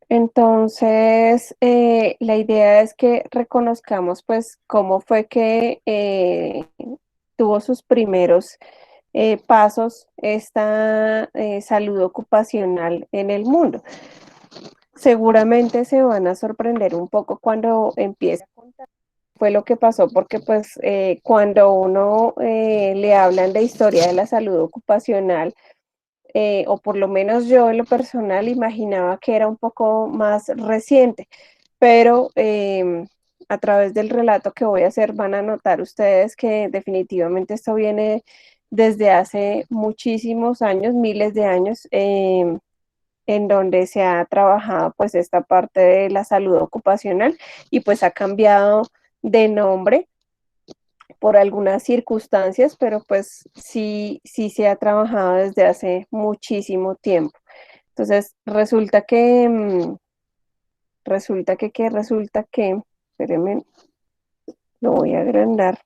Entonces, la idea es que reconozcamos pues cómo fue que tuvo sus primeros pasos esta salud ocupacional en el mundo. Seguramente se van a sorprender un poco cuando empiece a contar fue lo que pasó, porque pues cuando uno le hablan de historia de la salud ocupacional, o por lo menos yo en lo personal imaginaba que era un poco más reciente, pero a través del relato que voy a hacer van a notar ustedes que definitivamente esto viene desde hace muchísimos años, miles de años, en donde se ha trabajado pues esta parte de la salud ocupacional y pues ha cambiado de nombre por algunas circunstancias, pero pues sí, sí se ha trabajado desde hace muchísimo tiempo. Entonces, resulta que, espérenme, lo voy a agrandar.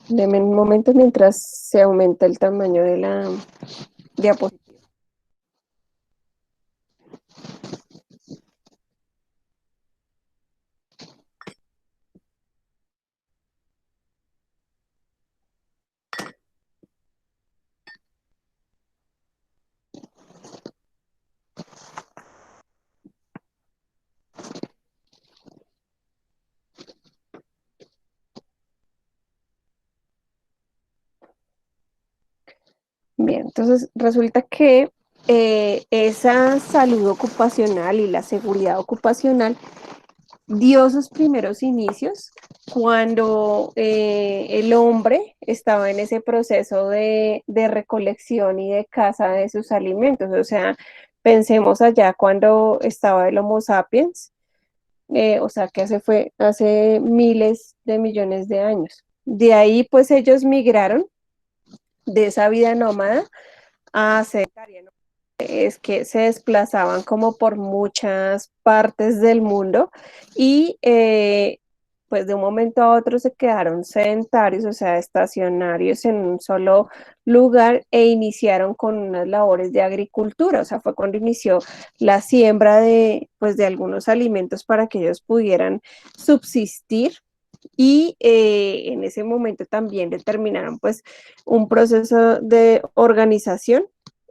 Deme un momento mientras se aumenta el tamaño de la diapositiva. Bien, entonces resulta que esa salud ocupacional y la seguridad ocupacional dio sus primeros inicios cuando el hombre estaba en ese proceso de recolección y de caza de sus alimentos. O sea, pensemos allá cuando estaba el Homo sapiens, o sea, que hace miles de millones de años. De ahí, pues ellos migraron de esa vida nómada a sedentaria, ¿no? Es que se desplazaban como por muchas partes del mundo y pues de un momento a otro se quedaron sedentarios, o sea, estacionarios en un solo lugar e iniciaron con unas labores de agricultura, o sea, fue cuando inició la siembra de, pues, de algunos alimentos para que ellos pudieran subsistir y en ese momento también determinaron pues un proceso de organización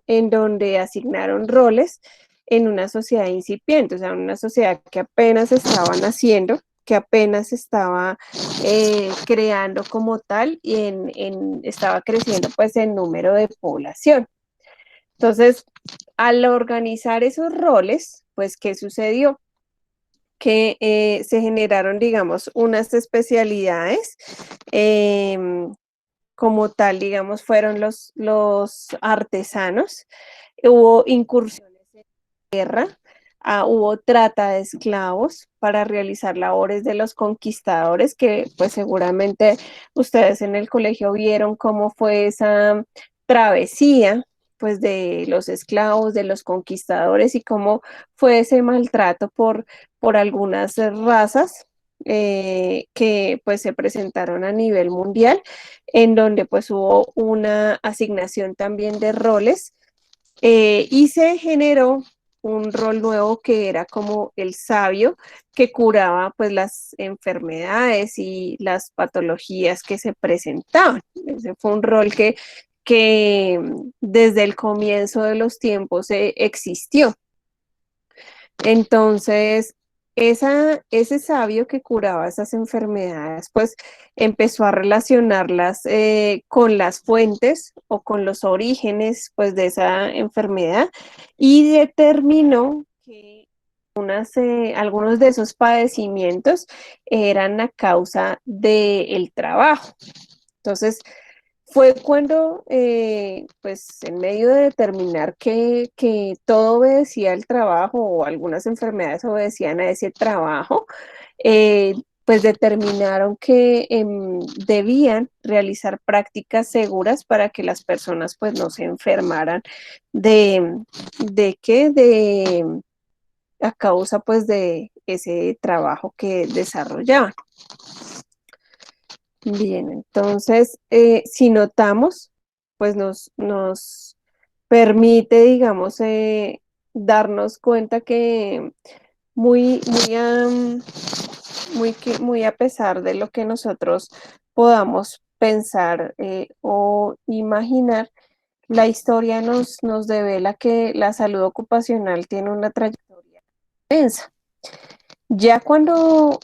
en donde asignaron roles en una sociedad incipiente, o sea, una sociedad que apenas estaba naciendo, que apenas estaba creando como tal y estaba creciendo pues en número de población. Entonces, al organizar esos roles, pues, ¿qué sucedió? Que se generaron, digamos, unas especialidades, eh, como tal, digamos, fueron los artesanos, hubo incursiones en guerra, hubo trata de esclavos para realizar labores de los conquistadores, que pues seguramente ustedes en el colegio vieron cómo fue esa travesía pues de los esclavos, de los conquistadores y cómo fue ese maltrato por algunas razas que pues se presentaron a nivel mundial, en donde pues hubo una asignación también de roles y se generó un rol nuevo que era como el sabio que curaba pues las enfermedades y las patologías que se presentaban. Ese fue un rol que desde el comienzo de los tiempos existió. Entonces, ese sabio que curaba esas enfermedades, pues empezó a relacionarlas con las fuentes o con los orígenes, pues, de esa enfermedad y determinó que algunos de esos padecimientos eran a causa del trabajo. Entonces, fue cuando, pues, en medio de determinar que todo obedecía al trabajo o algunas enfermedades obedecían a ese trabajo, eh, pues determinaron que debían realizar prácticas seguras para que las personas pues no se enfermaran de, ¿de qué? A causa pues de ese trabajo que desarrollaban. Bien, entonces, si notamos, pues nos permite, digamos, darnos cuenta que muy, muy, muy a pesar de lo que nosotros podamos pensar o imaginar, la historia nos devela que la salud ocupacional tiene una trayectoria densa. Ya cuando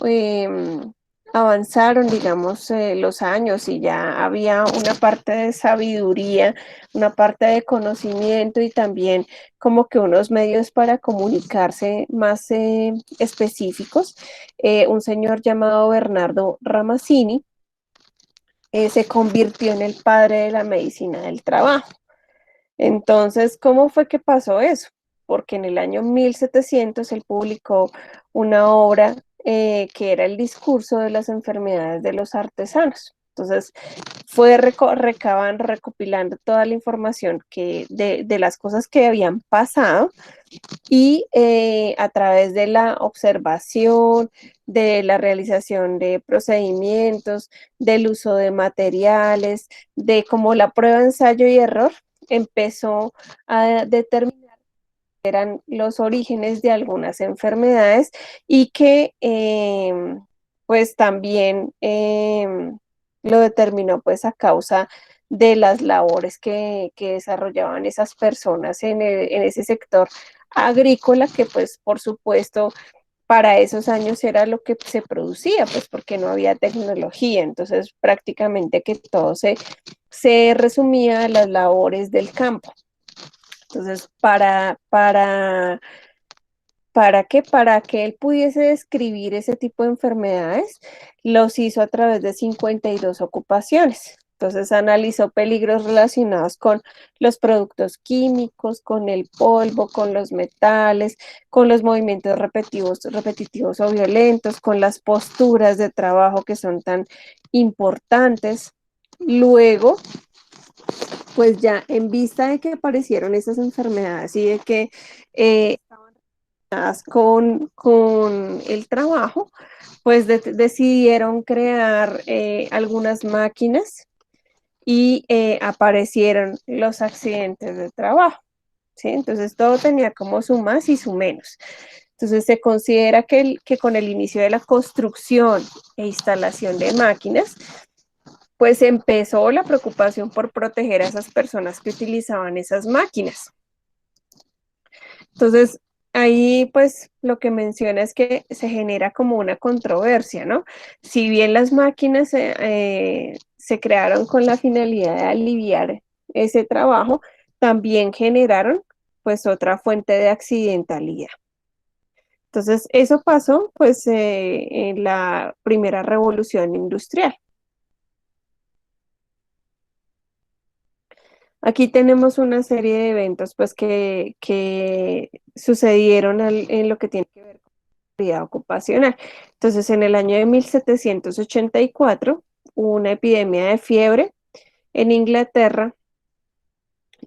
avanzaron, digamos, los años y ya había una parte de sabiduría, una parte de conocimiento y también como que unos medios para comunicarse más específicos, un señor llamado Bernardo Ramazzini se convirtió en el padre de la medicina del trabajo. Entonces, ¿cómo fue que pasó eso? Porque en el año 1700 él publicó una obra que era el discurso de las enfermedades de los artesanos. Entonces, fue recopilando toda la información de las cosas que habían pasado y a través de la observación, de la realización de procedimientos, del uso de materiales, de como la prueba, ensayo y error, empezó a determinar eran los orígenes de algunas enfermedades y que pues también lo determinó pues a causa de las labores que desarrollaban esas personas en ese sector agrícola que pues por supuesto para esos años era lo que se producía, pues porque no había tecnología, entonces prácticamente que todo se resumía a las labores del campo. Entonces, ¿para qué? Para que él pudiese describir ese tipo de enfermedades, los hizo a través de 52 ocupaciones. Entonces analizó peligros relacionados con los productos químicos, con el polvo, con los metales, con los movimientos repetitivos o violentos, con las posturas de trabajo que son tan importantes. Luego, pues ya en vista de que aparecieron esas enfermedades y de que con el trabajo, pues decidieron crear algunas máquinas y aparecieron los accidentes de trabajo, ¿sí? Entonces todo tenía como su más y su menos. Entonces se considera que con el inicio de la construcción e instalación de máquinas, pues empezó la preocupación por proteger a esas personas que utilizaban esas máquinas. Entonces, ahí pues lo que menciona es que se genera como una controversia, ¿no? Si bien las máquinas se crearon con la finalidad de aliviar ese trabajo, también generaron pues otra fuente de accidentalidad. Entonces, eso pasó pues en la primera revolución industrial. Aquí tenemos una serie de eventos pues que sucedieron en lo que tiene que ver vida ocupacional. Entonces, en el año de 1784 hubo una epidemia de fiebre en Inglaterra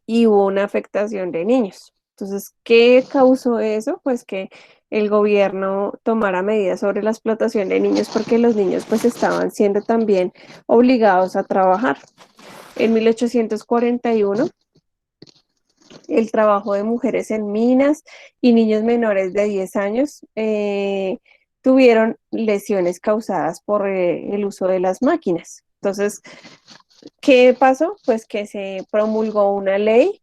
y hubo una afectación de niños. Entonces, ¿qué causó eso? Pues que el gobierno tomara medidas sobre la explotación de niños porque los niños pues estaban siendo también obligados a trabajar. En 1841 el trabajo de mujeres en minas y niños menores de 10 años tuvieron lesiones causadas por el uso de las máquinas. Entonces, ¿qué pasó? Pues que se promulgó una ley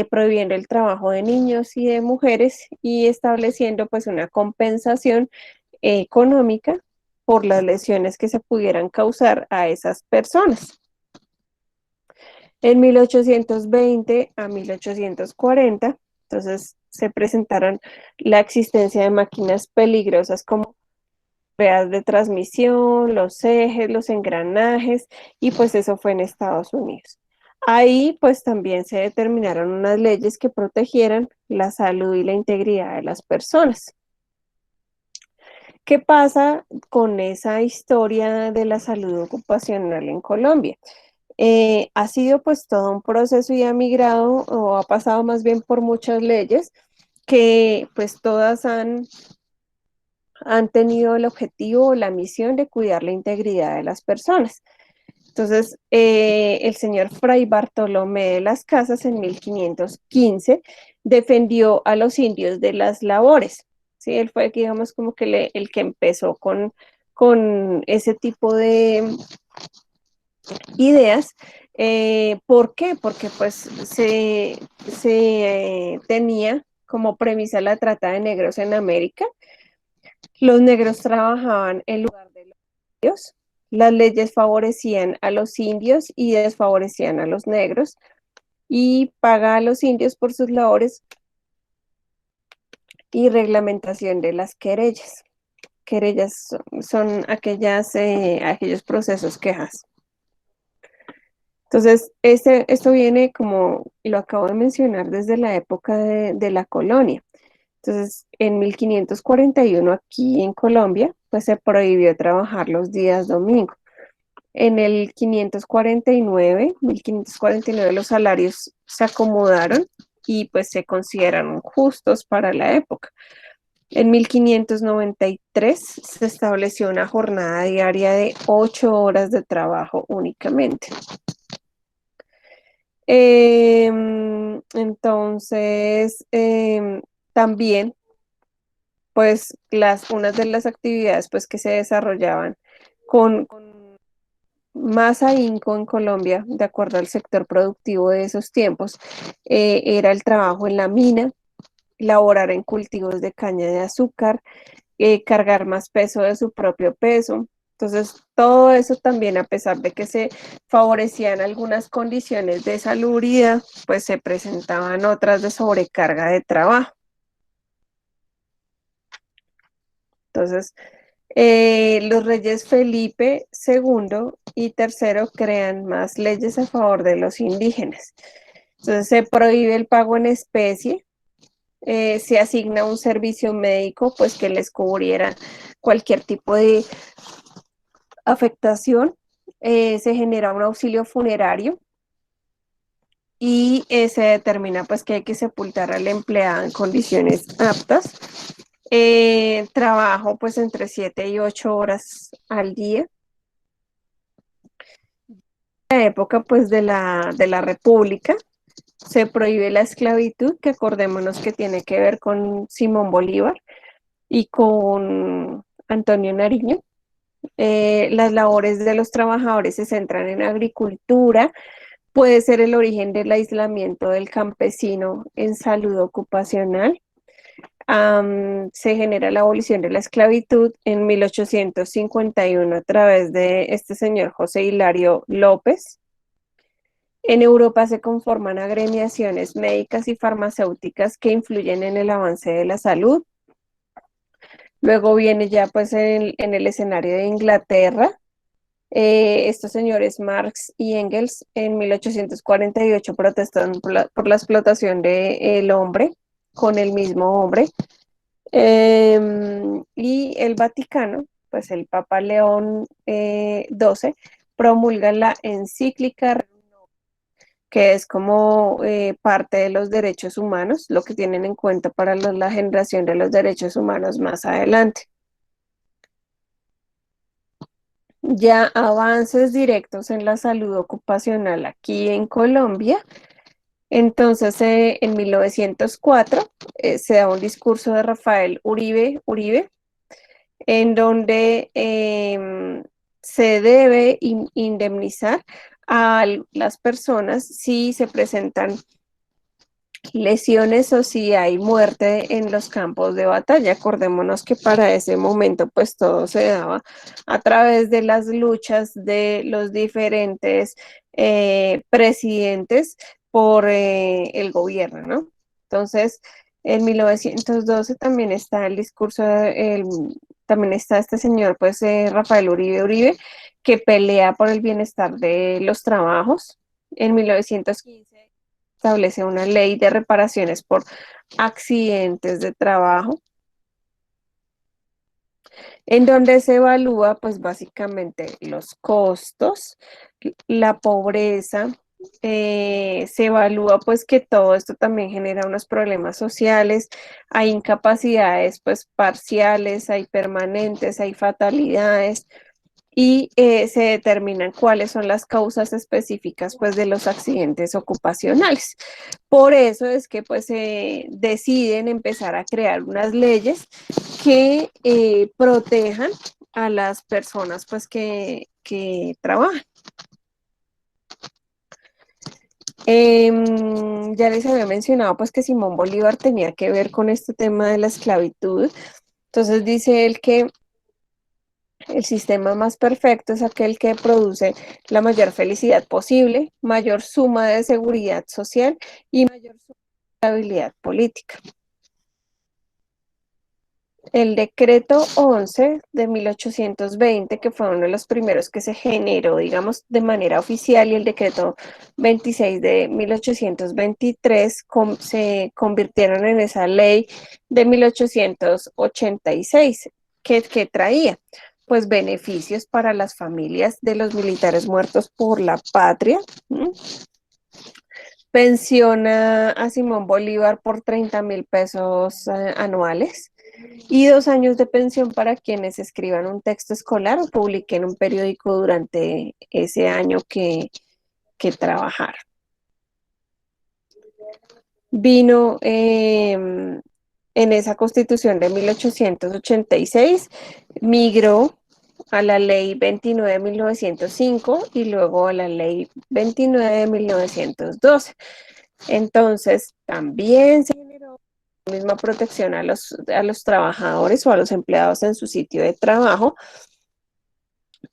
prohibiendo el trabajo de niños y de mujeres y estableciendo pues una compensación económica por las lesiones que se pudieran causar a esas personas. En 1820 a 1840, entonces se presentaron la existencia de máquinas peligrosas como veas de transmisión, los ejes, los engranajes, y pues eso fue en Estados Unidos. Ahí pues también se determinaron unas leyes que protegieran la salud y la integridad de las personas. ¿Qué pasa con esa historia de la salud ocupacional en Colombia? Ha sido pues todo un proceso y ha migrado o ha pasado más bien por muchas leyes que pues todas han tenido el objetivo o la misión de cuidar la integridad de las personas. Entonces, el señor Fray Bartolomé de las Casas en 1515 defendió a los indios de las labores. ¿Sí? Él fue, digamos, como que el que empezó con ese tipo de ideas. ¿Por qué? Porque pues se tenía como premisa la trata de negros en América. Los negros trabajaban en lugar de los indios. Las leyes favorecían a los indios y desfavorecían a los negros y paga a los indios por sus labores y reglamentación de las querellas. Querellas son aquellos procesos, quejas. Entonces, esto viene, como lo acabo de mencionar, desde la época de la colonia. Entonces, en 1541 aquí en Colombia, pues se prohibió trabajar los días domingo. En el 1549 los salarios se acomodaron y pues se consideraron justos para la época. En 1593 se estableció una jornada diaria de 8 horas de trabajo únicamente. Entonces, también, pues, unas de las actividades pues, que se desarrollaban con más ahínco en Colombia, de acuerdo al sector productivo de esos tiempos, era el trabajo en la mina, laborar en cultivos de caña de azúcar, cargar más peso de su propio peso. Entonces, todo eso también, a pesar de que se favorecían algunas condiciones de salubridad, pues se presentaban otras de sobrecarga de trabajo. Entonces, los reyes Felipe II y III crean más leyes a favor de los indígenas. Entonces, se prohíbe el pago en especie, se asigna un servicio médico, pues que les cubriera cualquier tipo de afectación, se genera un auxilio funerario y se determina pues que hay que sepultar al empleado en condiciones aptas. Trabajo pues entre 7 y 8 horas al día. En la época pues de la República se prohíbe la esclavitud, que acordémonos que tiene que ver con Simón Bolívar y con Antonio Nariño. Las labores de los trabajadores se centran en agricultura, puede ser el origen del aislamiento del campesino en salud ocupacional. Se genera la abolición de la esclavitud en 1851 a través de este señor José Hilario López. En Europa se conforman agremiaciones médicas y farmacéuticas que influyen en el avance de la salud. Luego viene ya pues en el escenario de Inglaterra, estos señores Marx y Engels en 1848 protestan por la explotación del hombre con el mismo hombre. Y el Vaticano, pues el Papa León XII, promulga la encíclica, que es como parte de los derechos humanos, lo que tienen en cuenta para la generación de los derechos humanos más adelante. Ya avances directos en la salud ocupacional aquí en Colombia. Entonces, en 1904 se da un discurso de Rafael Uribe, en donde se debe indemnizar a las personas si se presentan lesiones o si hay muerte en los campos de batalla. Acordémonos que para ese momento pues todo se daba a través de las luchas de los diferentes presidentes por el gobierno, ¿no? Entonces, en 1912 también está el discurso, también está este señor, pues Rafael Uribe, que pelea por el bienestar de los trabajos. En 1915 establece una ley de reparaciones por accidentes de trabajo, en donde se evalúa pues básicamente los costos, la pobreza, se evalúa pues que todo esto también genera unos problemas sociales, hay incapacidades pues parciales, hay permanentes, hay fatalidades y se determinan cuáles son las causas específicas pues, de los accidentes ocupacionales. Por eso es que pues se deciden empezar a crear unas leyes que protejan a las personas pues que trabajan. Ya les había mencionado pues que Simón Bolívar tenía que ver con este tema de la esclavitud. Entonces dice él que el sistema más perfecto es aquel que produce la mayor felicidad posible, mayor suma de seguridad social y mayor suma de estabilidad política. El decreto 11 de 1820, que fue uno de los primeros que se generó, digamos, de manera oficial, y el decreto 26 de 1823 se convirtieron en esa ley de 1886, que traía pues beneficios para las familias de los militares muertos por la patria. ¿Mm? Pensiona a Simón Bolívar por 30.000 pesos anuales y 2 años de pensión para quienes escriban un texto escolar o publiquen un periódico durante ese año que trabajar. Vino en esa constitución de 1886, migró a la ley 29 de 1905 y luego a la ley 29 de 1912. Entonces, también se generó la misma protección a los trabajadores o a los empleados en su sitio de trabajo,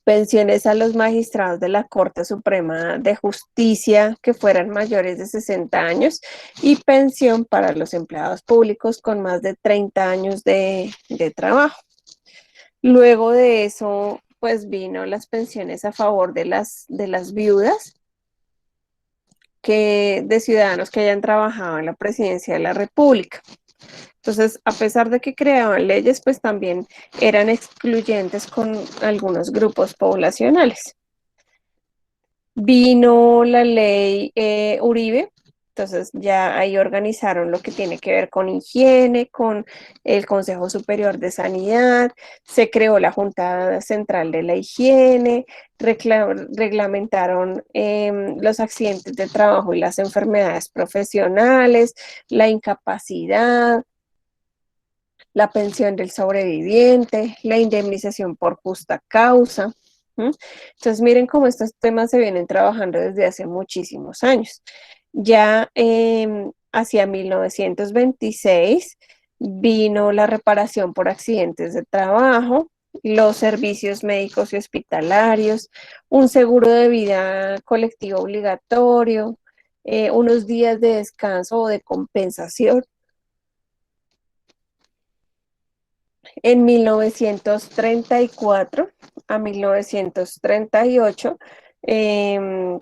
pensiones a los magistrados de la Corte Suprema de Justicia que fueran mayores de 60 años y pensión para los empleados públicos con más de 30 años de trabajo. Luego de eso, pues vino las pensiones a favor de las viudas de ciudadanos que hayan trabajado en la presidencia de la República. Entonces, a pesar de que creaban leyes, pues también eran excluyentes con algunos grupos poblacionales. Vino la ley Uribe, entonces ya ahí organizaron lo que tiene que ver con higiene, con el Consejo Superior de Sanidad, se creó la Junta Central de la Higiene, reglamentaron los accidentes de trabajo y las enfermedades profesionales, la incapacidad, la pensión del sobreviviente, la indemnización por justa causa. Entonces, miren cómo estos temas se vienen trabajando desde hace muchísimos años. Ya hacia 1926 vino la reparación por accidentes de trabajo, los servicios médicos y hospitalarios, un seguro de vida colectivo obligatorio, unos días de descanso o de compensación. En 1934 a 1938,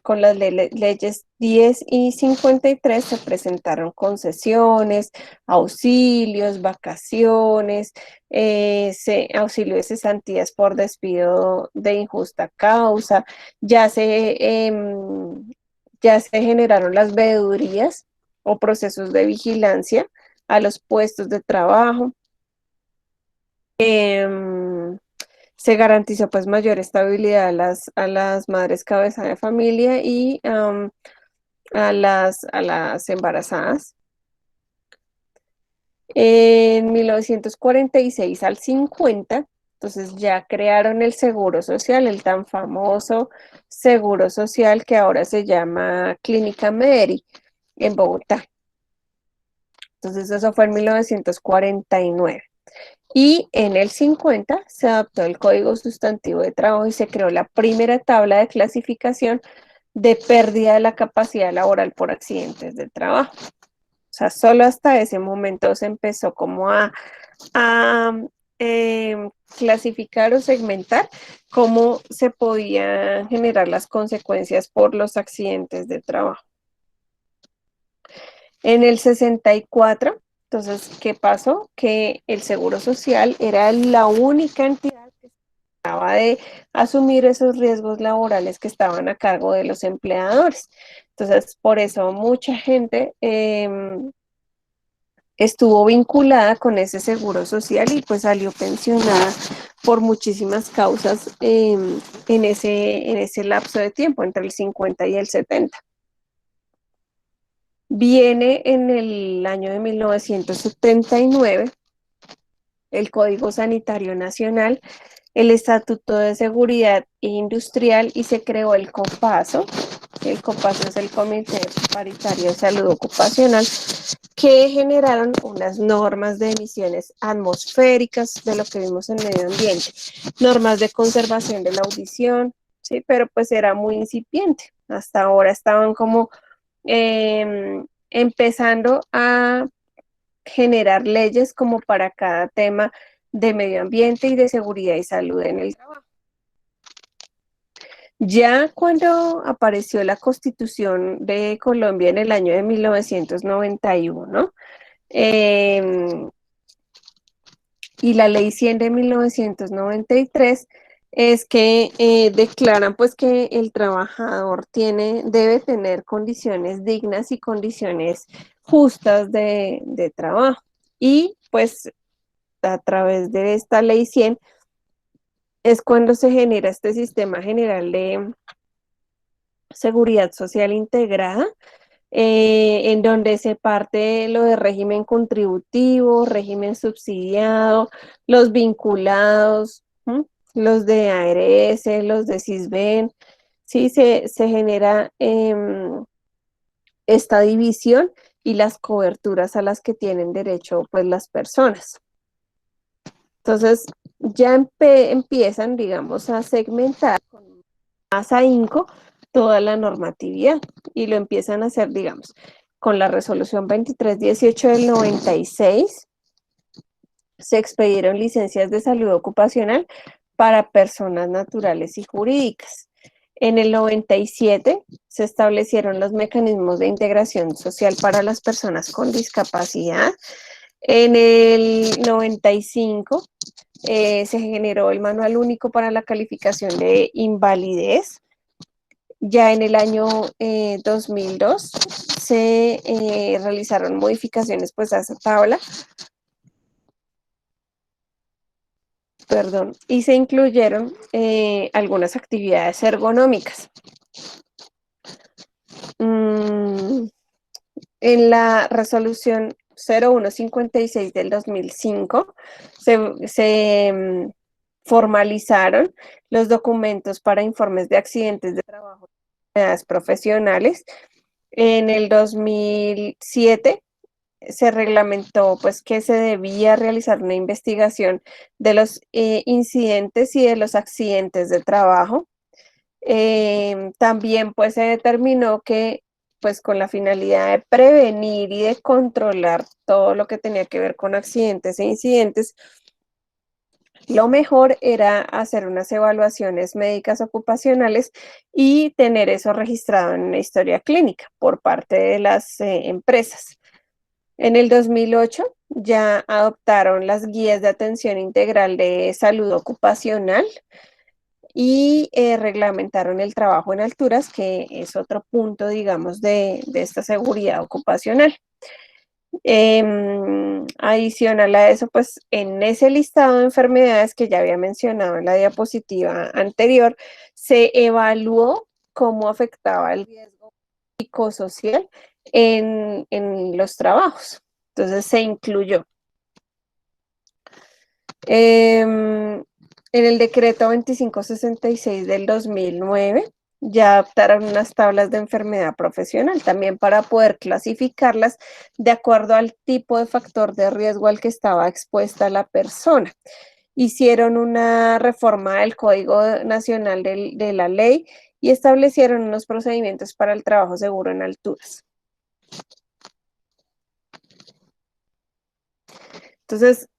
con las leyes 10 y 53 se presentaron concesiones, auxilios, vacaciones, auxilio de cesantías por despido de injusta causa, ya se generaron las veedurías o procesos de vigilancia a los puestos de trabajo. Se garantizó pues mayor estabilidad a las madres cabeza de familia y a las embarazadas. En 1946 al 50, entonces ya crearon el Seguro Social, el tan famoso Seguro Social que ahora se llama Clínica Mederi en Bogotá. Entonces eso fue en 1949. Y en el 50 se adoptó el Código Sustantivo de Trabajo y se creó la primera tabla de clasificación de pérdida de la capacidad laboral por accidentes de trabajo. O sea, solo hasta ese momento se empezó como a clasificar o segmentar cómo se podían generar las consecuencias por los accidentes de trabajo. En el 64, entonces, ¿qué pasó? Que el Seguro Social era la única entidad que se trataba de asumir esos riesgos laborales que estaban a cargo de los empleadores. Entonces, por eso mucha gente estuvo vinculada con ese seguro social y pues salió pensionada por muchísimas causas en ese lapso de tiempo, entre el 50 y el 70. Viene en el año de 1979 el Código Sanitario Nacional, el Estatuto de Seguridad Industrial y se creó el COPASO. El COPASO es el Comité Paritario de Salud Ocupacional, que generaron unas normas de emisiones atmosféricas de lo que vimos en medio ambiente, normas de conservación de la audición, ¿sí? Pero pues era muy incipiente. Hasta ahora estaban como empezando a generar leyes como para cada tema de medio ambiente y de seguridad y salud en el trabajo. Ya cuando apareció la Constitución de Colombia en el año de 1991, eh, y la Ley 100 de 1993, es que declaran pues que el trabajador debe tener condiciones dignas y condiciones justas de trabajo. Y pues a través de esta Ley 100 es cuando se genera este sistema general de seguridad social integrada, en donde se parte lo de régimen contributivo, régimen subsidiado, los vinculados, ¿m? Los de ARS, los de CISBEN, sí, se genera esta división y las coberturas a las que tienen derecho pues las personas. Entonces, ya empiezan, digamos, a segmentar con más ahínco toda la normatividad y lo empiezan a hacer, digamos, con la resolución 2318 del 96, se expedieron licencias de salud ocupacional para personas naturales y jurídicas. En el 97 se establecieron los mecanismos de integración social para las personas con discapacidad. En el 95 se generó el Manual Único para la Calificación de Invalidez. Ya en el año 2002 se realizaron modificaciones pues a esa tabla, perdón, y se incluyeron algunas actividades ergonómicas. Mm, en la resolución 0156 del 2005 se formalizaron los documentos para informes de accidentes de trabajo y enfermedades profesionales. En el 2007 se reglamentó pues que se debía realizar una investigación de los incidentes y de los accidentes de trabajo. También pues se determinó que pues con la finalidad de prevenir y de controlar todo lo que tenía que ver con accidentes e incidentes, lo mejor era hacer unas evaluaciones médicas ocupacionales y tener eso registrado en una historia clínica por parte de las empresas. En el 2008 ya adoptaron las guías de atención integral de salud ocupacional y reglamentaron el trabajo en alturas, que es otro punto, digamos, de esta seguridad ocupacional. Adicional a eso, pues en ese listado de enfermedades que ya había mencionado en la diapositiva anterior, se evaluó cómo afectaba el riesgo psicosocial en los trabajos. Entonces se incluyó. En el decreto 2566 del 2009 ya adoptaron unas tablas de enfermedad profesional también para poder clasificarlas de acuerdo al tipo de factor de riesgo al que estaba expuesta la persona. Hicieron una reforma del Código Nacional de la Ley y establecieron unos procedimientos para el trabajo seguro en alturas. Entonces,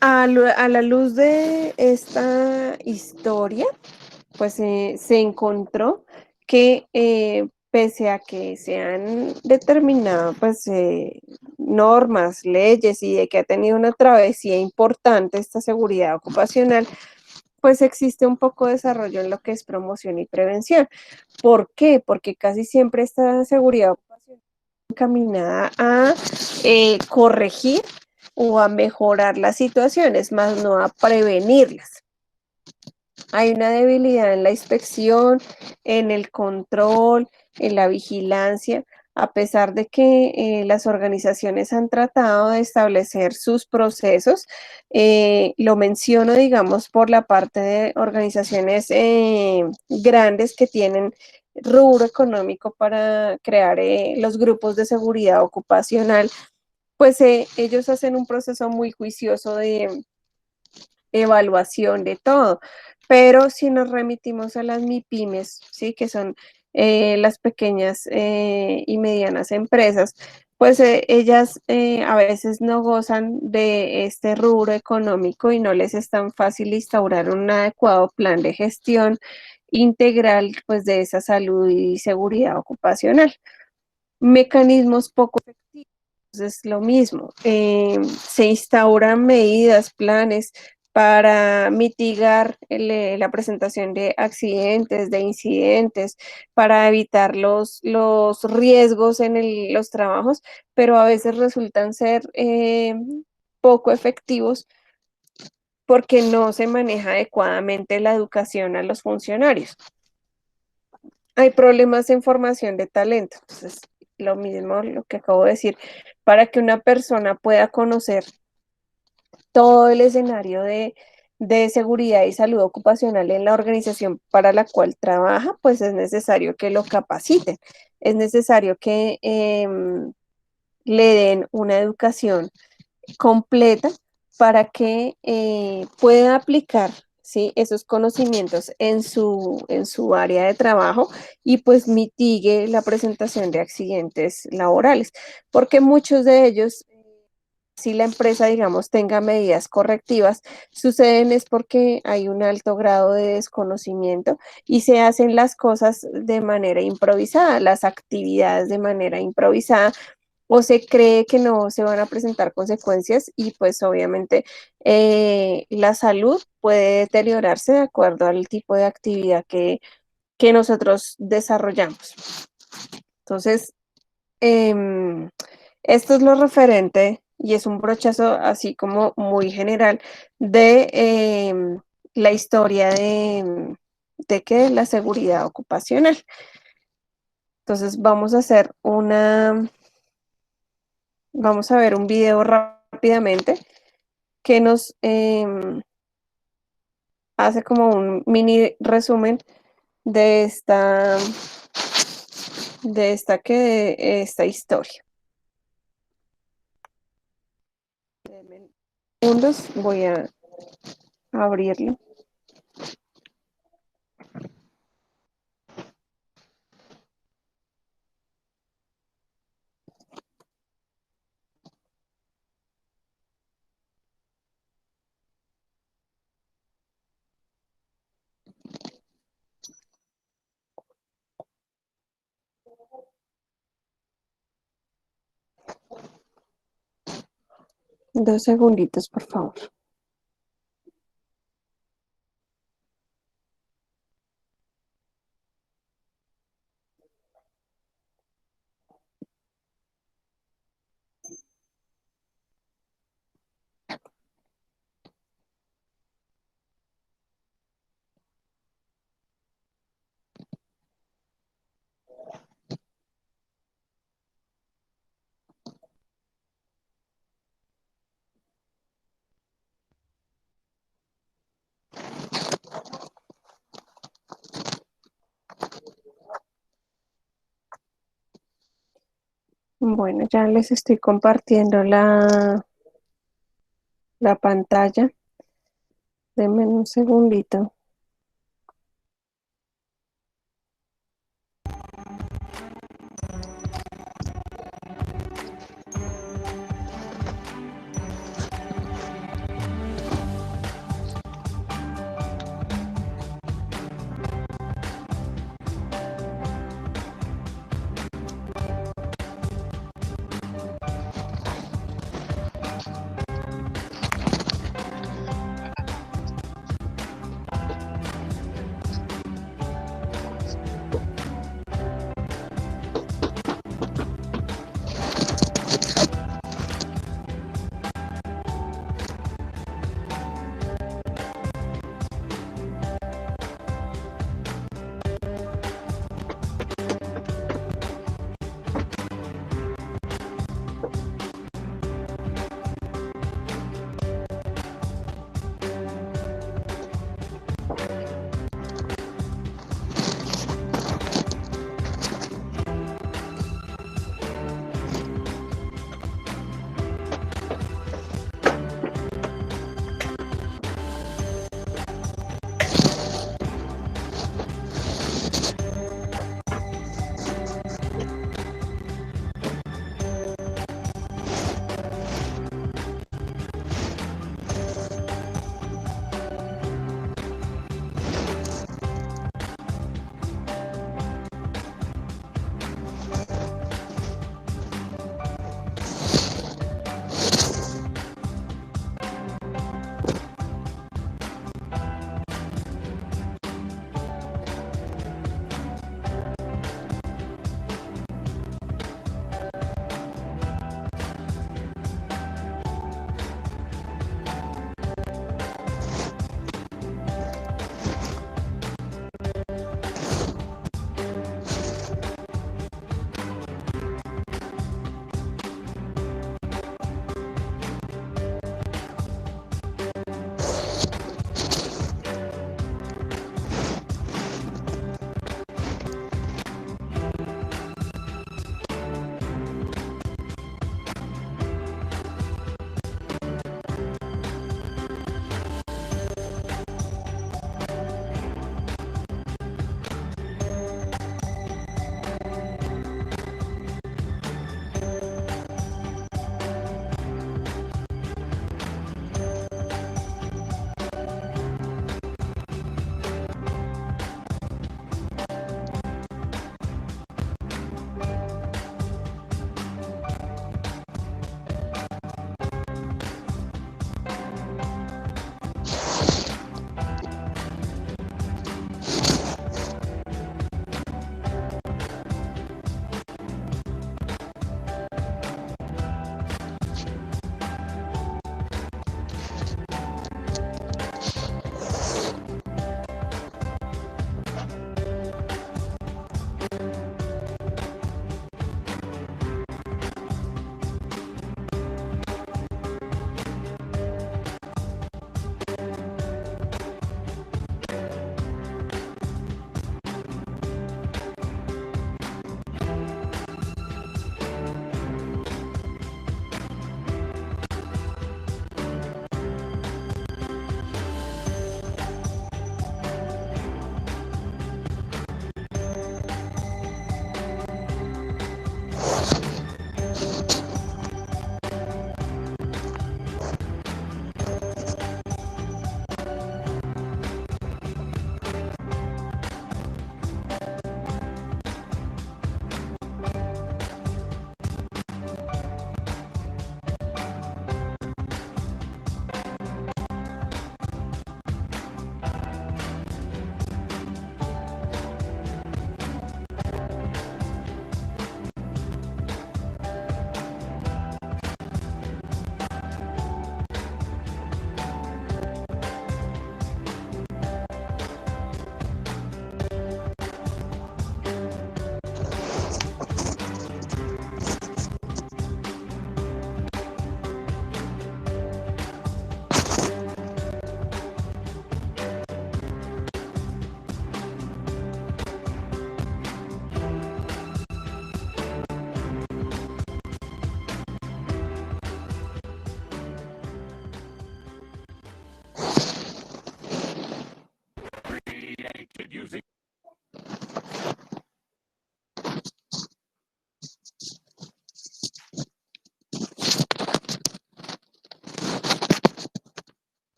a la luz de esta historia, pues se encontró que pese a que se han determinado pues normas, leyes y de que ha tenido una travesía importante esta seguridad ocupacional, pues existe un poco de desarrollo en lo que es promoción y prevención. ¿Por qué? Porque casi siempre esta seguridad ocupacional está encaminada a corregir o a mejorar las situaciones, más no a prevenirlas. Hay una debilidad en la inspección, en el control, en la vigilancia, a pesar de que las organizaciones han tratado de establecer sus procesos. Lo menciono, digamos, por la parte de organizaciones grandes que tienen rubro económico para crear los grupos de seguridad ocupacional, pues ellos hacen un proceso muy juicioso de evaluación de todo. Pero si nos remitimos a las MIPIMES, ¿sí? Que son las pequeñas y medianas empresas, pues ellas a veces no gozan de este rubro económico y no les es tan fácil instaurar un adecuado plan de gestión integral pues, de esa salud y seguridad ocupacional. Mecanismos poco efectivos. Es lo mismo, se instauran medidas, planes para mitigar la presentación de accidentes, de incidentes, para evitar los riesgos en los trabajos, pero a veces resultan ser poco efectivos porque no se maneja adecuadamente la educación a los funcionarios. Hay problemas en formación de talento. Entonces, lo mismo, lo que acabo de decir, para que una persona pueda conocer todo el escenario de seguridad y salud ocupacional en la organización para la cual trabaja, pues es necesario que lo capaciten, es necesario que le den una educación completa para que pueda aplicar, ¿sí? Esos conocimientos en su área de trabajo y pues mitigue la presentación de accidentes laborales, porque muchos de ellos, si la empresa, digamos, tenga medidas correctivas, suceden es porque hay un alto grado de desconocimiento y se hacen las cosas de manera improvisada, las actividades de manera improvisada, o se cree que no se van a presentar consecuencias y pues obviamente la salud puede deteriorarse de acuerdo al tipo de actividad que nosotros desarrollamos. Entonces, esto es lo referente y es un brochazo así como muy general de la historia de que la seguridad ocupacional. Entonces, vamos a ver un video rápidamente que nos hace como un mini resumen de esta historia. Segundos, voy a abrirlo. Dos segunditos, por favor. Bueno, ya les estoy compartiendo la pantalla. Denme un segundito.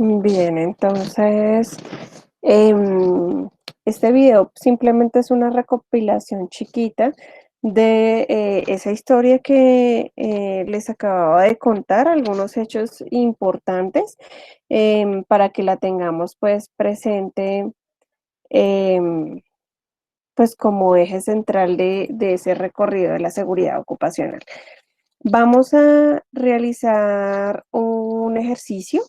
Bien, entonces, em, este video simplemente es una recopilación chiquita de esa historia que les acababa de contar, algunos hechos importantes, para que la tengamos pues presente, em, pues como eje central de ese recorrido de la seguridad ocupacional. Vamos a realizar un ejercicio.